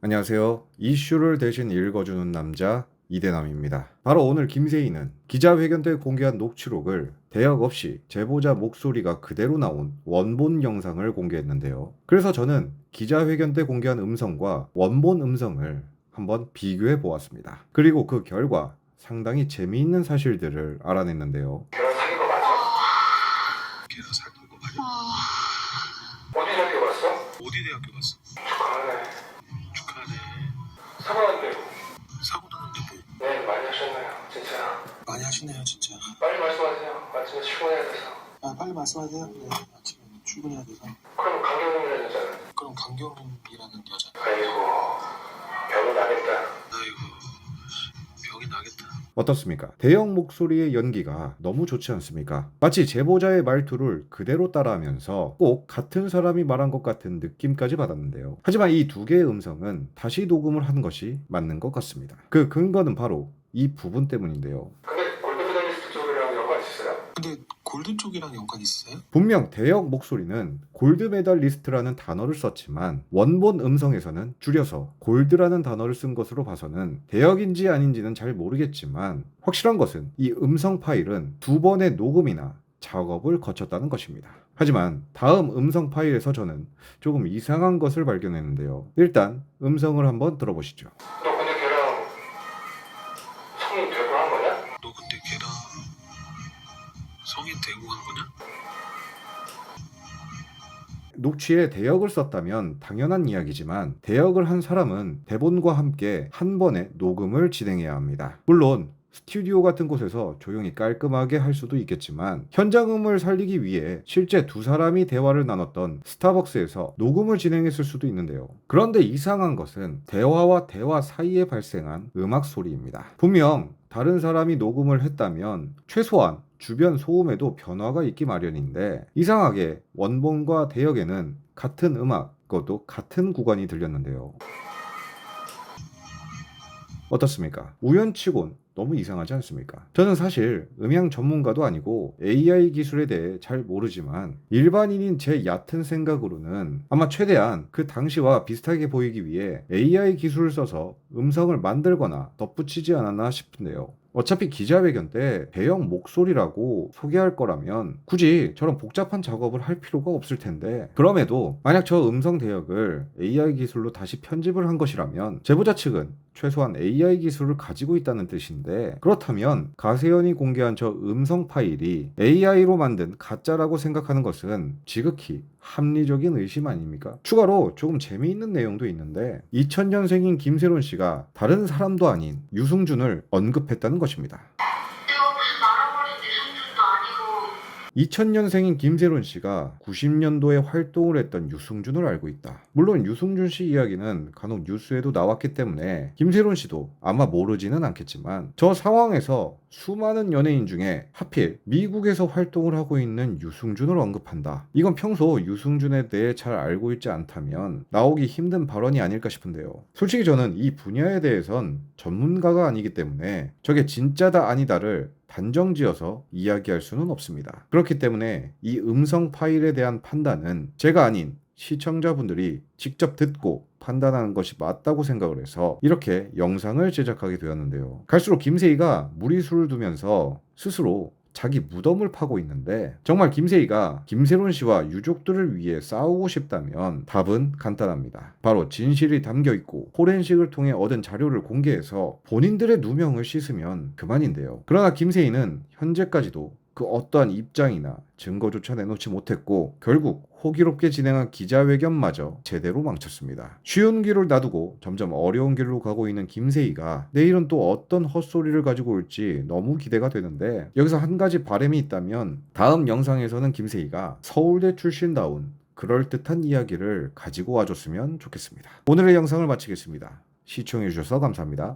안녕하세요. 이슈를 대신 읽어주는 남자 이대남입니다. 바로 오늘 김세희는 기자회견 때 공개한 녹취록을 대역 없이 제보자 목소리가 그대로 나온 원본 영상을 공개했는데요. 그래서 저는 기자회견 때 공개한 음성과 원본 음성을 한번 비교해 보았습니다. 그리고 그 결과 상당히 재미있는 사실들을 알아냈는데요. 걔랑 사귄 거 맞아? 걔랑 사귄 거 맞아? 어디 대학교 갔어? 어디 대학교 갔어? 축하하네. 축하하네. 사고 났는데 사고 났는데 뭐 네, 많이 하셨네요 진짜. 많이 하시네요 진짜. 빨리 말씀하세요. 아침에 출근해야 돼서. 빨리 말씀하세요. 네, 아침에 출근해야 돼서. 그럼 강경훈이라는 여자는? 그럼 강경훈이라는 여자. 아이고 병이 나겠다. 아이고 병이 나겠다. 어떻습니까? 대형 목소리의 연기가 너무 좋지 않습니까? 마치 제보자의 말투를 그대로 따라하면서 꼭 같은 사람이 말한 것 같은 느낌까지 받았는데요. 하지만 이 두 개의 음성은 다시 녹음을 한 것이 맞는 것 같습니다. 그 근거는 바로 이 부분 때문인데요. 근데 골드메달리스트 쪽이랑 연관 있어요? 근데 골드 쪽이랑 연관 있으세요? 분명 대역 목소리는 골드메달리스트라는 단어를 썼지만 원본 음성에서는 줄여서 골드라는 단어를 쓴 것으로 봐서는 대역인지 아닌지는 잘 모르겠지만 확실한 것은 이 음성 파일은 두 번의 녹음이나 작업을 거쳤다는 것입니다. 하지만 다음 음성 파일에서 저는 조금 이상한 것을 발견했는데요. 일단 음성을 한번 들어보시죠. 너 근데 걔랑 성인 되고 한 거냐? 너 근데 걔랑 성인 되고 한 거냐? 녹취에 대역을 썼다면 당연한 이야기지만 대역을 한 사람은 대본과 함께 한 번에 녹음을 진행해야 합니다. 물론 스튜디오 같은 곳에서 조용히 깔끔하게 할 수도 있겠지만 현장음을 살리기 위해 실제 두 사람이 대화를 나눴던 스타벅스에서 녹음을 진행했을 수도 있는데요. 그런데 이상한 것은 대화와 대화 사이에 발생한 음악 소리입니다. 분명 다른 사람이 녹음을 했다면 최소한 주변 소음에도 변화가 있기 마련인데 이상하게 원본과 대역에는 같은 음악, 그것도 같은 구간이 들렸는데요. 어떻습니까? 우연치곤 너무 이상하지 않습니까? 저는 사실 음향 전문가도 아니고 AI 기술에 대해 잘 모르지만 일반인인 제 얕은 생각으로는 아마 최대한 그 당시와 비슷하게 보이기 위해 AI 기술을 써서 음성을 만들거나 덧붙이지 않았나 싶은데요. 어차피 기자회견 때 대형 목소리라고 소개할 거라면 굳이 저런 복잡한 작업을 할 필요가 없을 텐데 그럼에도 만약 저 음성 대역을 AI 기술로 다시 편집을 한 것이라면 제보자 측은 최소한 AI 기술을 가지고 있다는 뜻인데 그렇다면 가세현이 공개한 저 음성 파일이 AI로 만든 가짜라고 생각하는 것은 지극히 합리적인 의심 아닙니까? 추가로 조금 재미있는 내용도 있는데 2000년생인 김세론 씨가 다른 사람도 아닌 유승준을 언급했다는 것입니다. 내가 무슨 알아버린 유승준도 아니고 2000년생인 김세론 씨가 90년도에 활동을 했던 유승준을 알고 있다. 물론 유승준 씨 이야기는 간혹 뉴스에도 나왔기 때문에 김세론 씨도 아마 모르지는 않겠지만 저 상황에서 수많은 연예인 중에 하필 미국에서 활동을 하고 있는 유승준을 언급한다. 이건 평소 유승준에 대해 잘 알고 있지 않다면 나오기 힘든 발언이 아닐까 싶은데요. 솔직히 저는 이 분야에 대해선 전문가가 아니기 때문에 저게 진짜다 아니다를 단정지어서 이야기할 수는 없습니다. 그렇기 때문에 이 음성 파일에 대한 판단은 제가 아닌 시청자분들이 직접 듣고 판단하는 것이 맞다고 생각을 해서 이렇게 영상을 제작하게 되었는데요. 갈수록 김세희가 무리수를 두면서 스스로 자기 무덤을 파고 있는데 정말 김세희가 김세론 씨와 유족들을 위해 싸우고 싶다면 답은 간단합니다. 바로 진실이 담겨있고 포렌식을 통해 얻은 자료를 공개해서 본인들의 누명을 씻으면 그만인데요. 그러나 김세희는 현재까지도 그 어떠한 입장이나 증거조차 내놓지 못했고 결국 호기롭게 진행한 기자회견마저 제대로 망쳤습니다. 쉬운 길을 놔두고 점점 어려운 길로 가고 있는 김세희가 내일은 또 어떤 헛소리를 가지고 올지 너무 기대가 되는데 여기서 한 가지 바람이 있다면 다음 영상에서는 김세희가 서울대 출신다운 그럴듯한 이야기를 가지고 와줬으면 좋겠습니다. 오늘의 영상을 마치겠습니다. 시청해주셔서 감사합니다.